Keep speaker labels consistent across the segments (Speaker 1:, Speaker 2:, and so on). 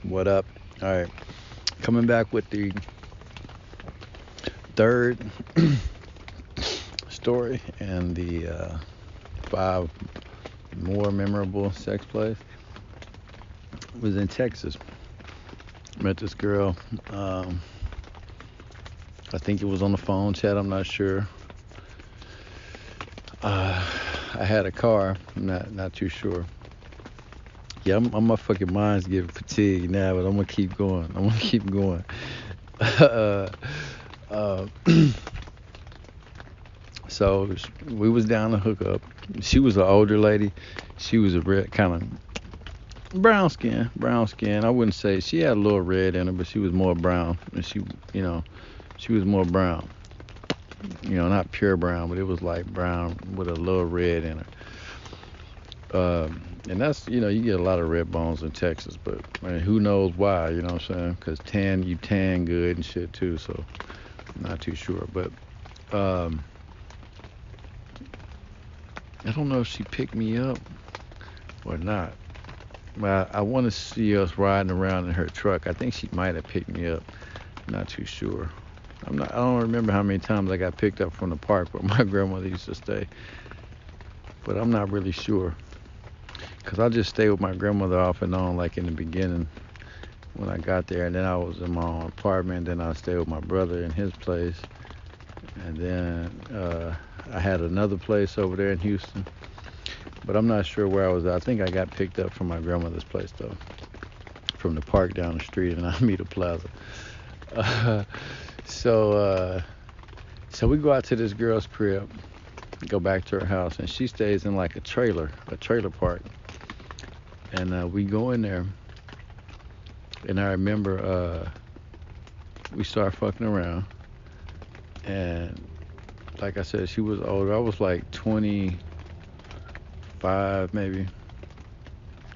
Speaker 1: What up? All right, coming back with the third story and the five more memorable sex plays. Was in Texas. Met this girl. Um, I think it was on the phone chat. I'm not sure. Uh, I had a car. I'm not too sure. Yeah, my fucking mind's getting fatigued now, but I'm gonna keep going. I'm gonna keep going. uh, uh, so we was down to hook up. She was an older lady. She was a red kind of brown skin, brown skin. I wouldn't say she had a little red in her, but she was more brown. And you know, she was more brown. Not pure brown, but it was like brown with a little red in her. And that's, you get a lot of red bones in Texas, but I mean, who knows why, you know what I'm saying? Because you tan good and shit too, so I'm not too sure. But um, I don't know if she picked me up or not. But I want to see us riding around in her truck. I think she might have picked me up. Not too sure. I don't remember how many times I got picked up from the park where my grandmother used to stay. But I'm not really sure. Because I just stayed with my grandmother off and on, like in the beginning when I got there. And then I was in my own apartment. Then I stayed with my brother in his place. And then I had another place over there in Houston. But I'm not sure where I was at. I think I got picked up from my grandmother's place, though. From the park down the street in Alameda Plaza. Uh, so, uh, so we go out to this girl's crib, go back to her house, and she stays in like a trailer park. And we go in there, and I remember we start fucking around. And like I said, she was older. I was like 25, maybe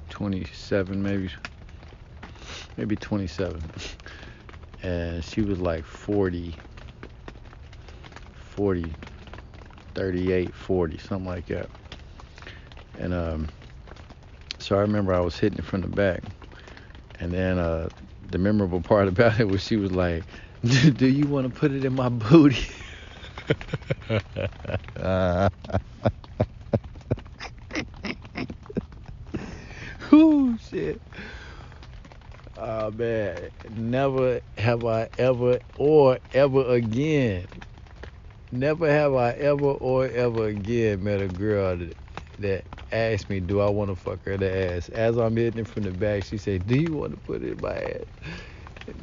Speaker 1: 27, maybe 27. And she was like 40, 40, 38, 40, something like that. And so I remember I was hitting it from the back. And then the memorable part about it was she was like, "Do you want to put it in my booty?" Whoo, shit. Oh, man. Never have I ever or ever again. Never have I ever or ever again met a girl that asked me, do I want to fuck her in the ass? As I'm hitting it from the back, she said, do you want to put it in my ass?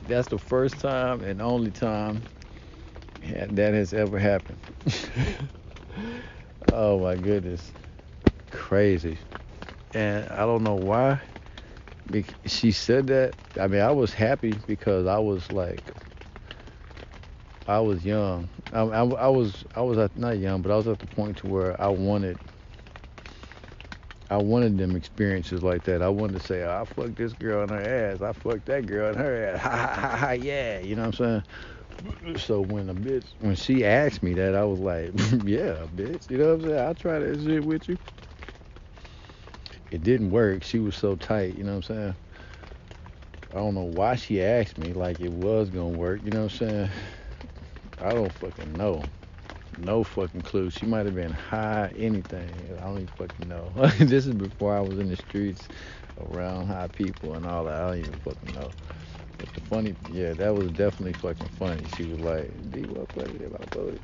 Speaker 1: That's the first time and only time that has ever happened. Oh my goodness. Crazy. And I don't know why. She said that. I mean, I was happy because I was young. I was not young, but I was at the point to where I wanted them experiences like that. I wanted to say, oh, I fucked this girl in her ass. I fucked that girl in her ass. Ha ha ha ha, yeah. You know what I'm saying? So when she asked me that, I was like, yeah, bitch. You know what I'm saying? I'll try that shit with you. It didn't work. She was so tight. You know what I'm saying? I don't know why she asked me like it was gonna work. You know what I'm saying? I don't fucking know. No fucking clue. She might have been high, anything. I don't even fucking know. This is before I was in the streets around high people and all that. I don't even fucking know. But yeah, that was definitely fucking funny. She was like, "Do you want to play with my booty?"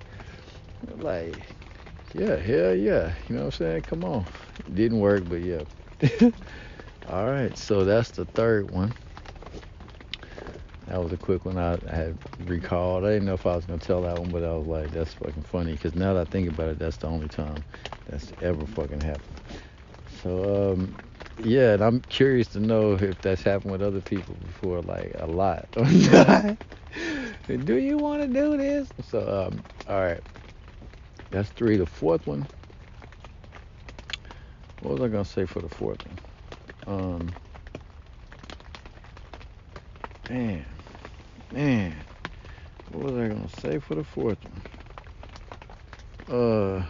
Speaker 1: I'm like, yeah, hell yeah. You know what I'm saying? Come on. It didn't work, but yeah. All right, so that's the third one. That was a quick one I had recalled. I didn't know if I was going to tell that one, but I was like, that's fucking funny. Because now that I think about it, that's the only time that's ever fucking happened. So, yeah, and I'm curious to know if that's happened with other people before, like a lot. Do you want to do this? So, all right, that's three. The fourth one, what was I going to say for the fourth one? Man, man, what was I going to say for the fourth one?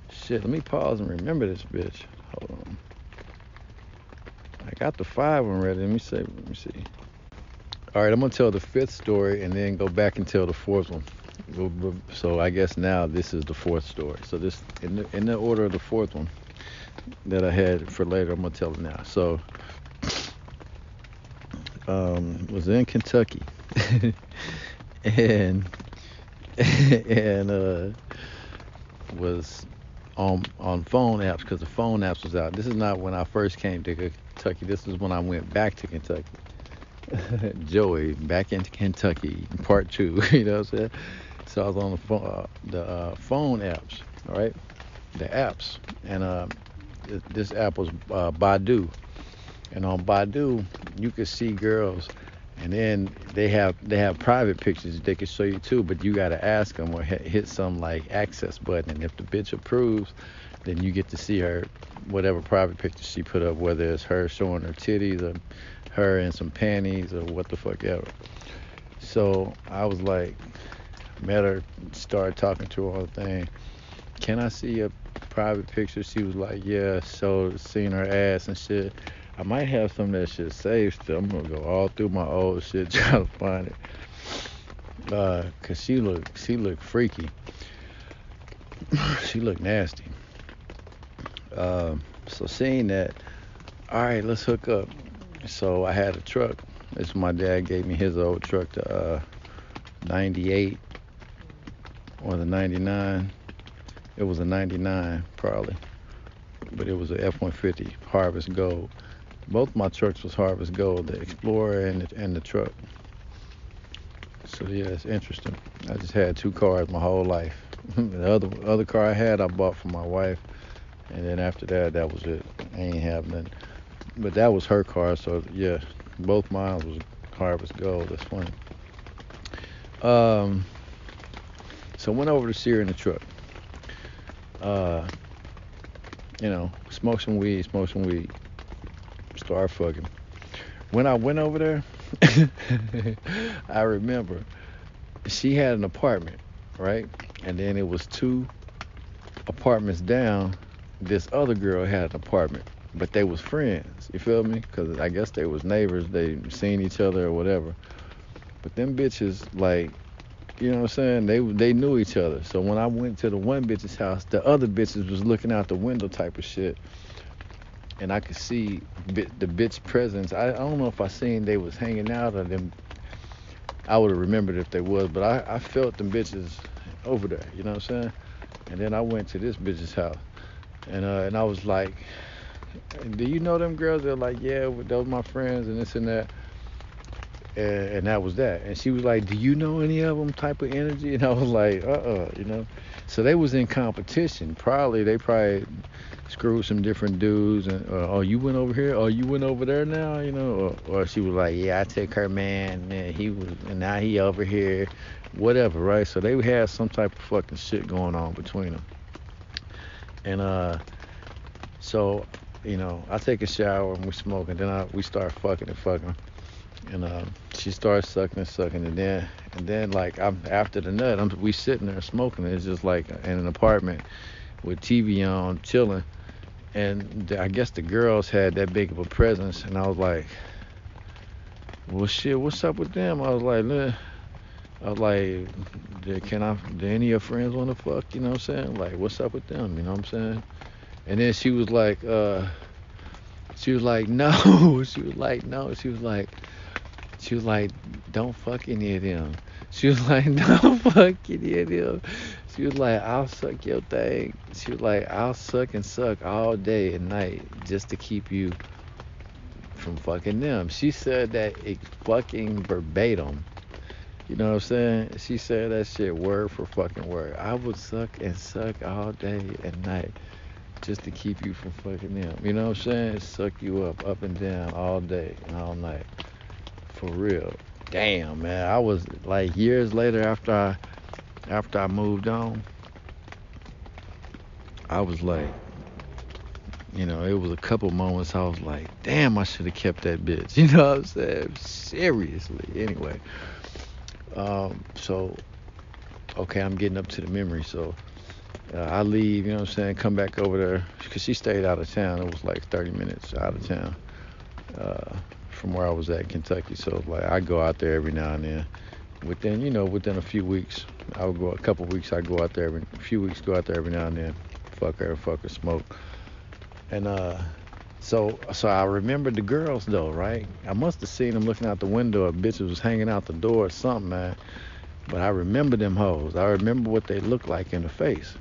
Speaker 1: Shit, let me pause and remember this bitch. Hold on. got the 5 one ready. Let me see. All right, I'm gonna tell the 5th story and then go back and tell the 4th one. So I guess now this is the 4th story. So this in the order of the 4th one that I had for later. I'm gonna tell it now. So was in Kentucky and and was on phone apps because the phone apps was out. This is not when I first came to Kentucky. This is when I went back to Kentucky. Joey back into Kentucky, part 2. You know what I'm saying? So I was on the phone apps, all right, the apps, and this app was Badu, and on Badu you could see girls, and then they have private pictures they can show you too, but you gotta ask them or hit some like access button, and if the bitch approves, then you get to see her whatever private picture she put up, whether it's her showing her titties or her in some panties or what the fuck ever. So I was like, met her, started talking to her on the thing. Can I see a private picture? She was like, yeah. So seeing her ass and shit. I might have some of that shit saved still. I'm gonna go all through my old shit trying to find it. Cause she looked freaky. She looked nasty. So seeing that, all right, let's hook up. So I had a truck. This my dad gave me his old truck, the 98 or the 99. It was a 99 probably, but it was a F-150 Harvest Gold. Both my trucks was Harvest Gold, the Explorer and the truck. So yeah, it's interesting. I just had 2 cars my whole life. The other car I had, I bought for my wife, and then after that was it. I ain't have nothing. But that was her car, so yeah, both mine was Harvest Gold. That's funny. So went over to see her in the truck. You know, smoke some weed. Start fucking. When I went over there, I remember she had an apartment, right? And then it was 2 apartments down. This other girl had an apartment, but they was friends. You feel me? Because I guess they was neighbors. They seen each other or whatever. But them bitches, like, you know what I'm saying? They knew each other. So when I went to the one bitch's house, the other bitches was looking out the window type of shit. And I could see the bitch presence. I don't know if I seen they was hanging out or them. I would have remembered if they was, but I felt them bitches over there. You know what I'm saying? And then I went to this bitch's house, and I was like, "Do you know them girls?" They're like, "Yeah, those my friends and this and that." And that was that. And she was like, "Do you know any of them?" Type of energy. And I was like, you know. So they was in competition. They probably screwed some different dudes. And oh, you went over here. Oh, you went over there now. You know. Or she was like, "Yeah, I took her man. And now he over here." Whatever, right? So they had some type of fucking shit going on between them. And so, you know, I take a shower and we smoke, and then we start fucking. And she starts sucking, and then like after the nut, we sitting there smoking. It's just like in an apartment with TV on, chilling. And I guess the girls had that big of a presence, and I was like, "Well, shit, what's up with them?" I was like, do any of your friends want to fuck? You know what I'm saying? Like, what's up with them? You know what I'm saying? And then she was like, no. She was like, no. She was like, don't fuck any of them. She was like, don't fuck any of them. She was like, I'll suck your thing. She was like, I'll suck and suck all day and night just to keep you from fucking them. She said that fucking verbatim. You know what I'm saying? She said that shit word for fucking word. I would suck and suck all day and night just to keep you from fucking them. You know what I'm saying? Suck you up and down all day and all night. For real. Damn, man. I was like years later after I moved on, I was like, you know, it was a couple moments I was like, damn, I should have kept that bitch. You know what I'm saying? Seriously. Anyway. So, okay, I'm getting up to the memory. So, I leave, you know what I'm saying, come back over there, because she stayed out of town. It was like 30 minutes out of town. from where I was at in Kentucky. So like I go out there every now and then. Within a few weeks, I would go a couple weeks. I go out there every a few weeks. Go out there every now and then. Fuck her, smoke. And so I remember the girls though, right? I must have seen them looking out the window. A bitch was hanging out the door or something, man. But I remember them hoes. I remember what they looked like in the face.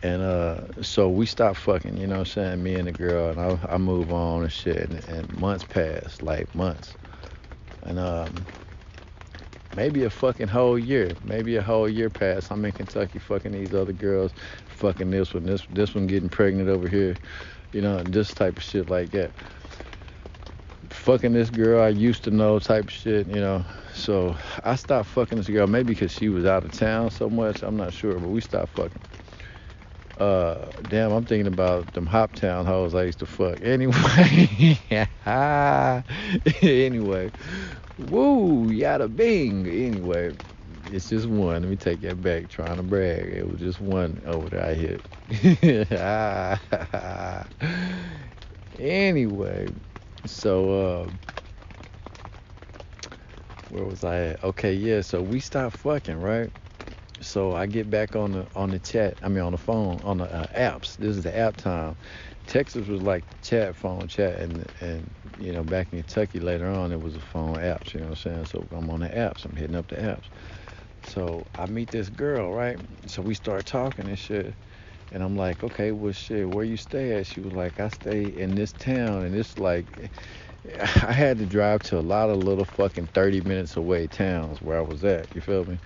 Speaker 1: And so we stopped fucking, you know what I'm saying? Me and the girl, and I move on and shit. And months passed, like months. And maybe a fucking whole year. Maybe a whole year passed. I'm in Kentucky fucking these other girls, fucking this one getting pregnant over here, and this type of shit like that. Fucking this girl I used to know type of shit. So I stopped fucking this girl, maybe because she was out of town so much, I'm not sure, but we stopped fucking. Damn, I'm thinking about them Hoptown hoes I used to fuck. Anyway, anyway, woo, yada bing. Anyway, it's just one. Let me take that back. Trying to brag, it was just one over there I hit. Anyway, so where was I at? Okay, yeah. So we stopped fucking, right? So I get back on the chat. I mean on the phone on the apps. This is the app time. Texas was like phone chat, and back in Kentucky later on it was a phone apps. You know what I'm saying? So I'm on the apps. I'm hitting up the apps. So I meet this girl, right? So we start talking and shit. And I'm like, okay, well shit, where you stay at? She was like, I stay in this town, and it's like I had to drive to a lot of little fucking 30 minutes away towns where I was at. You feel me?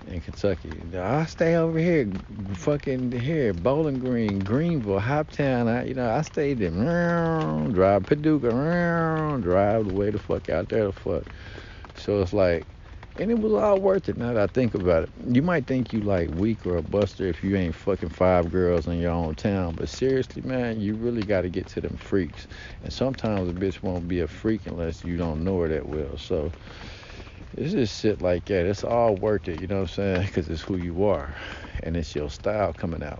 Speaker 1: In Kentucky. I stay over here, fucking here, Bowling Green, Greenville, Hoptown. I stayed there, drive Paducah, drive the way the fuck out there the fuck. So it's like, and it was all worth it now that I think about it. You might think you like weak or a buster if you ain't fucking 5 girls in your own town, but seriously, man, you really got to get to them freaks. And sometimes a bitch won't be a freak unless you don't know her that well. So it's just shit like that. It's all worth it, you know what I'm saying? Because it's who you are, and it's your style coming out.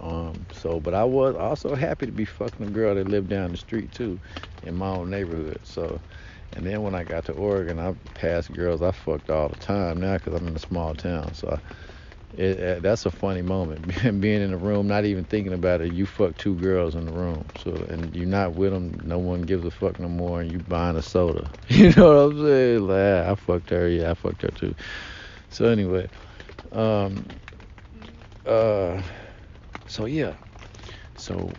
Speaker 1: But I was also happy to be fucking a girl that lived down the street too, in my own neighborhood. So, and then when I got to Oregon, I passed girls I fucked all the time now because I'm in a small town. So that's a funny moment. Being in the room, not even thinking about it. You fuck 2 girls in the room, so and you're not with them. No one gives a fuck no more, and you buying a soda. You know what I'm saying? Like, I fucked her. Yeah, I fucked her too. So anyway, so yeah, so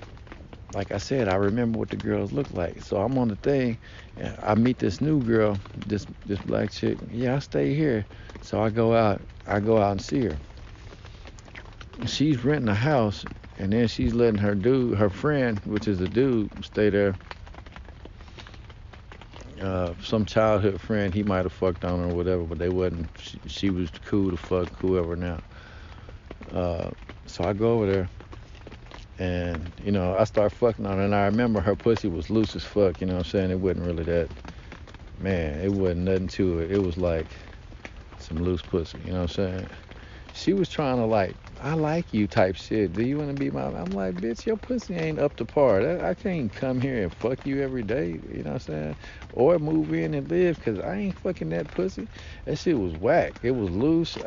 Speaker 1: like I said, I remember what the girls look like. So I'm on the thing, and I meet this new girl, this black chick. Yeah, I stay here. So I go out and see her. She's renting a house, and then she's letting her friend, which is a dude, stay there. Some childhood friend, he might have fucked on her or whatever, but they wasn't. She was cool to fuck whoever now. So I go over there, and I start fucking on her, and I remember her pussy was loose as fuck. You know what I'm saying? It wasn't really that. Man, it wasn't nothing to it. It was like some loose pussy. You know what I'm saying? She was trying to like, I like you type shit. Do you want to be my? I'm like, bitch, your pussy ain't up to par. I can't come here and fuck you every day. You know what I'm saying? Or move in and live, because I ain't fucking that pussy. That shit was whack. It was loose.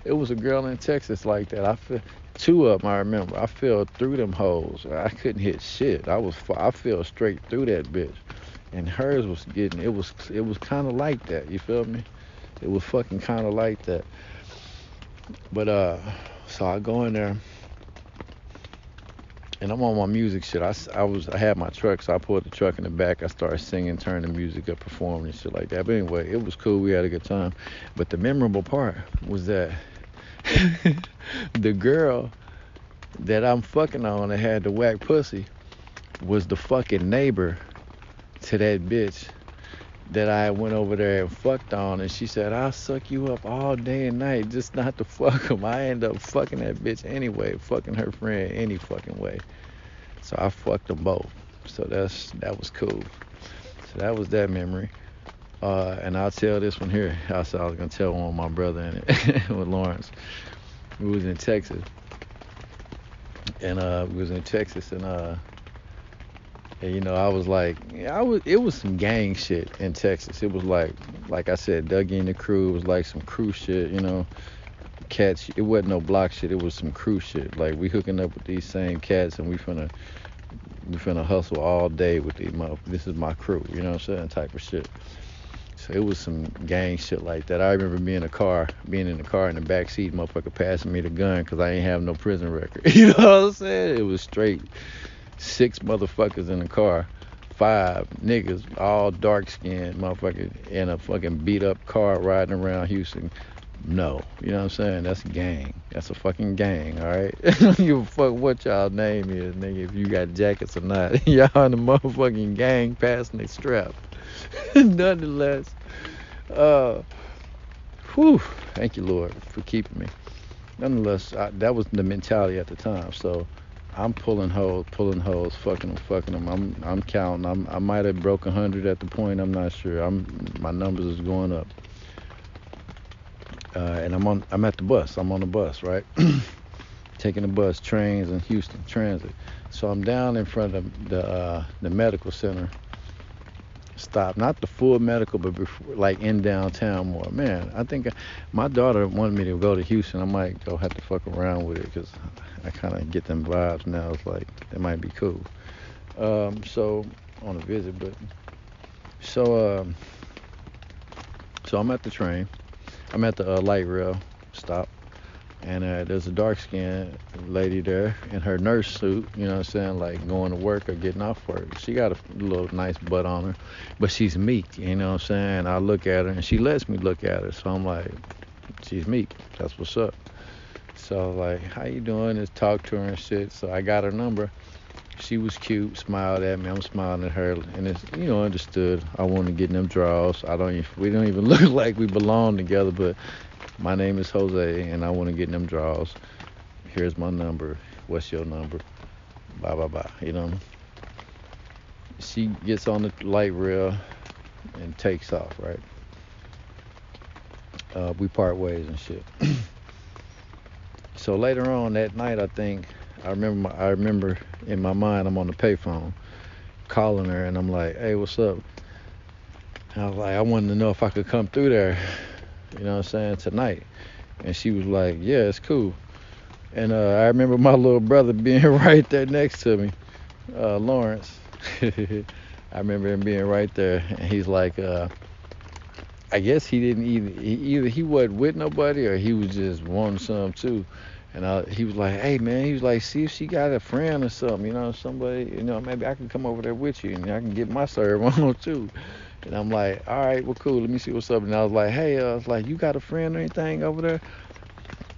Speaker 1: It was a girl in Texas like that. I feel 2 of them, I remember. I fell through them holes. I couldn't hit shit. I fell straight through that bitch. And hers was it was kind of like that. You feel me? It was fucking kind of like that. But so I go in there, and I'm on my music shit. I had my truck, so I pulled the truck in the back. I started singing, turning the music up, performing and shit like that. But anyway, it was cool. We had a good time. But the memorable part was that the girl that I'm fucking on that had the whack pussy was the fucking neighbor to that bitch that I went over there and fucked on, and she said, I'll suck you up all day and night just not to fuck him. I end up fucking that bitch anyway, fucking her friend any fucking way. So I fucked them both. So that was cool. So that was that memory. And I'll tell this one here. I was going to tell one with my brother in it, with Lawrence. We was in Texas. And And I was like, it was some gang shit in Texas. It was like I said, Dougie and the Crew. It was like some crew shit, cats. It wasn't no block shit. It was some crew shit. Like we hooking up with these same cats, and we finna hustle all day with these. This is my crew. You know what I'm saying? Type of shit. So it was some gang shit like that. I remember being in the car in the back seat, motherfucker passing me the gun because I ain't have no prison record. You know what I'm saying? It was straight 6 motherfuckers in the car, 5 niggas, all dark skinned motherfuckers in a fucking beat up car riding around Houston. No, you know what I'm saying? That's a gang. That's a fucking gang, all right? I don't give a fuck what y'all name is, nigga, if you got jackets or not. Y'all in the motherfucking gang passing they strap. Nonetheless, uh, whew, thank you, Lord, for keeping me. Nonetheless, that was the mentality at the time. So I'm pulling hoes, fucking them. I'm counting. I might have broke 100 at the point. I'm not sure. My numbers is going up. And I'm at the bus. I'm on the bus, right? Taking the bus, trains in Houston Transit. So I'm down in front of the medical center. Stop, not the full medical, but before, like in downtown more. Man, I think my daughter wanted me to go to Houston. I might go have to fuck around with it because I kind of get them vibes now. It's like it might be cool. So on a visit, but so I'm at the train. I'm at the light rail stop, and there's a dark-skinned lady there in her nurse suit, you know what I'm saying, like going to work or getting off work. She got a little nice butt on her, but she's meek, you know what I'm saying. I look at her, and she lets me look at her, so I'm like, she's meek. That's what's up. So like, how you doing? Just talk to her and shit. So I got her number. She was cute, smiled at me. I'm smiling at her, and it's understood. I want to get in them draws. We don't even look like we belong together, but my name is Jose, and I want to get in them draws. Here's my number. What's your number? Blah blah blah. She gets on the light rail and takes off. Right. We part ways and shit. So later on that night, I remember in my mind, I'm on the payphone calling her, and I'm like, hey, what's up? And I was like, I wanted to know if I could come through there, you know what I'm saying, tonight. And she was like, yeah, it's cool. And I remember my little brother being right there next to me, Lawrence. I remember him being right there, and he's like, I guess he didn't either he wasn't with nobody, or he was just wanting some too. And he was like, hey man, he was like, see if she got a friend or something, somebody, maybe I can come over there with you and I can get my serve on too. And I'm like, all right, well cool, let me see what's up. And I was like, hey, you got a friend or anything over there?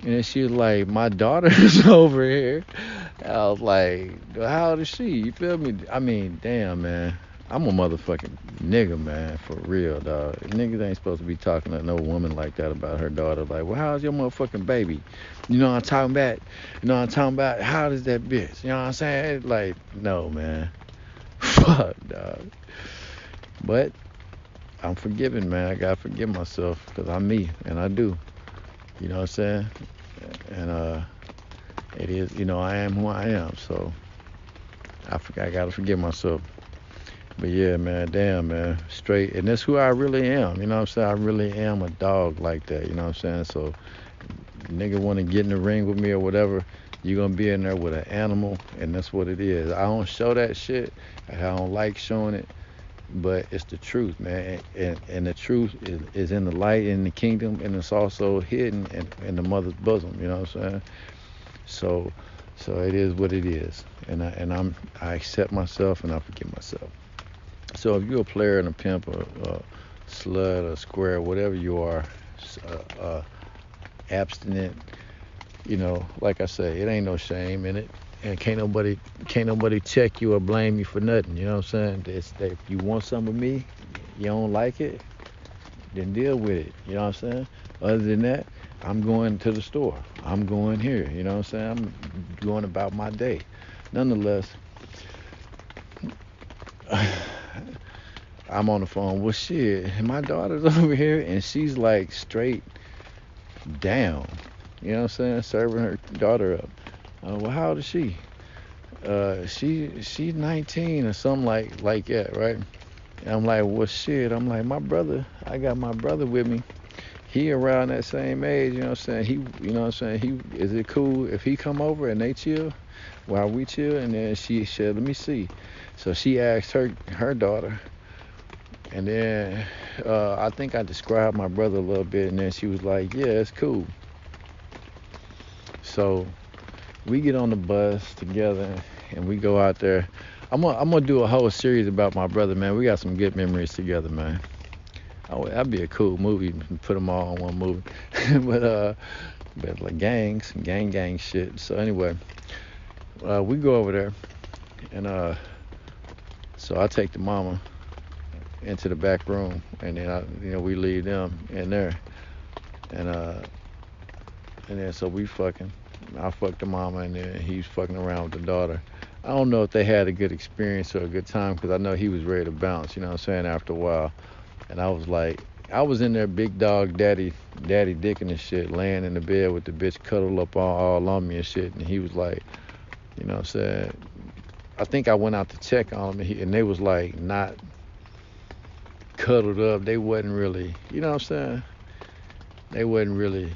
Speaker 1: And then she was like, my daughter's over here. And I was like, how old is she? You feel me? I mean, damn man, I'm a motherfucking nigga, man, for real, dog. Niggas ain't supposed to be talking to no woman like that about her daughter. Like, well, how's your motherfucking baby? You know what I'm talking about? How old is that bitch? You know what I'm saying? Like, no, man. Fuck, dog. But I'm forgiving, man. I gotta forgive myself because I'm me, and I do. You know what I'm saying? And it is, I am who I am, so I gotta forgive myself. But yeah, man, damn, man, straight, and that's who I really am, you know what I'm saying? I really am a dog like that, you know what I'm saying? So, nigga want to get in the ring with me or whatever, you're going to be in there with an animal, and that's what it is. I don't show that shit, and I don't like showing it, but it's the truth, man, and the truth is in the light, in the kingdom, and it's also hidden in the mother's bosom, you know what I'm saying? So it is what it is, and I accept myself, and I forgive myself. So if you're a player and a pimp or a slut or square, whatever you are, abstinent, like I say, it ain't no shame in it, and can't nobody check you or blame you for nothing. You know what I'm saying? If you want some of me, you don't like it, then deal with it. You know what I'm saying? Other than that, I'm going to the store. I'm going here. You know what I'm saying? I'm going about my day. Nonetheless, I'm on the phone. Well, shit, my daughter's over here, and she's like straight down. You know what I'm saying? Serving her daughter up. Well, how old is she? she's 19 or something like that, right? And I'm like, well, shit. I'm like, I got my brother with me. He around that same age, you know what I'm saying? You know what I'm saying? Is it cool if he come over and they chill while we chill? And then she said, let me see. So she asked her daughter, and then I think I described my brother a little bit, and then she was like, yeah, it's cool. So we get on the bus together and we go out there. I'm gonna do a whole series about my brother, man. We got some good memories together, man. Oh, that'd be a cool movie. Put them all in one movie. but like gang shit. So anyway, we go over there, and so I take the mama into the back room, and then we leave them in there, and then so we fucking. I fucked the mama, and then he's fucking around with the daughter. I don't know if they had a good experience or a good time, because I know he was ready to bounce. You know what I'm saying? After a while. And I was like, I was in there big dog daddy dicking and shit, laying in the bed with the bitch cuddled up all on me and shit. And he was like, you know what I'm saying? I think I went out to check on him, and they was like not cuddled up. They wasn't really, you know what I'm saying? They wasn't really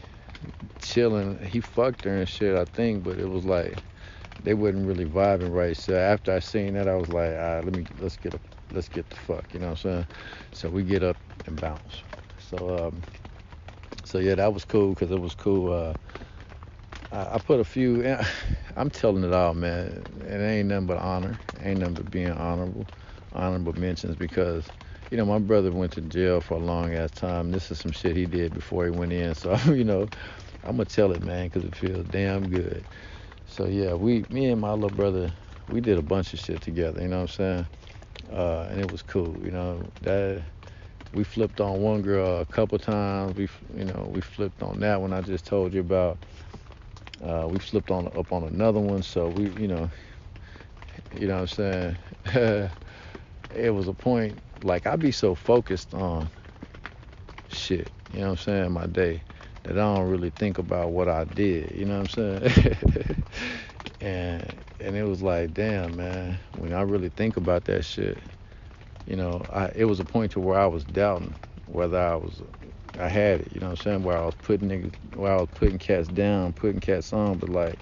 Speaker 1: chilling. He fucked her and shit, I think, but it was like they wasn't really vibing right. So after I seen that, I was like, all right, let's get the fuck, you know what I'm saying? So we get up and bounce. So yeah, that was cool, because it was cool. I put a few, I'm telling it all, man. It ain't nothing but honor. Ain't nothing but being honorable mentions, because, you know, my brother went to jail for a long ass time. This is some shit he did before he went in. So, you know, I'm going to tell it, man, because it feels damn good. So yeah, me and my little brother, we did a bunch of shit together, you know what I'm saying? And it was cool, you know. That we flipped on one girl a couple times. We flipped on that one I just told you about. We flipped up on another one. So we, you know what I'm saying. It was a point, like, I be so focused on shit, you know what I'm saying, my day, that I don't really think about what I did, you know what I'm saying. And it was like, damn, man, when I really think about that shit, you know, it was a point to where I was doubting whether I had it, you know what I'm saying, where I was putting cats down, putting cats on. But like,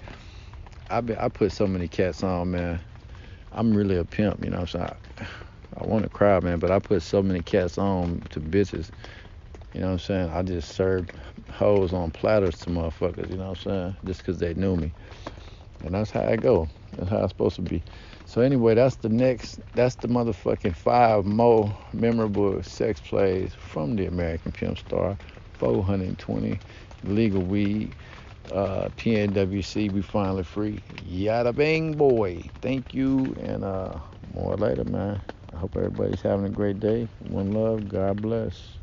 Speaker 1: I put so many cats on, man. I'm really a pimp, you know what I'm saying. I want to cry, man, but I put so many cats on to bitches, you know what I'm saying. I just served hoes on platters to motherfuckers, you know what I'm saying, just because they knew me. And that's how I go. That's how it's supposed to be. So anyway, that's the motherfucking 5 more memorable sex plays from the American Pimp Star. 420 legal weed, PNWC, we finally free. Yada bang, boy. Thank you, and more later, man. I hope everybody's having a great day. One love. God bless.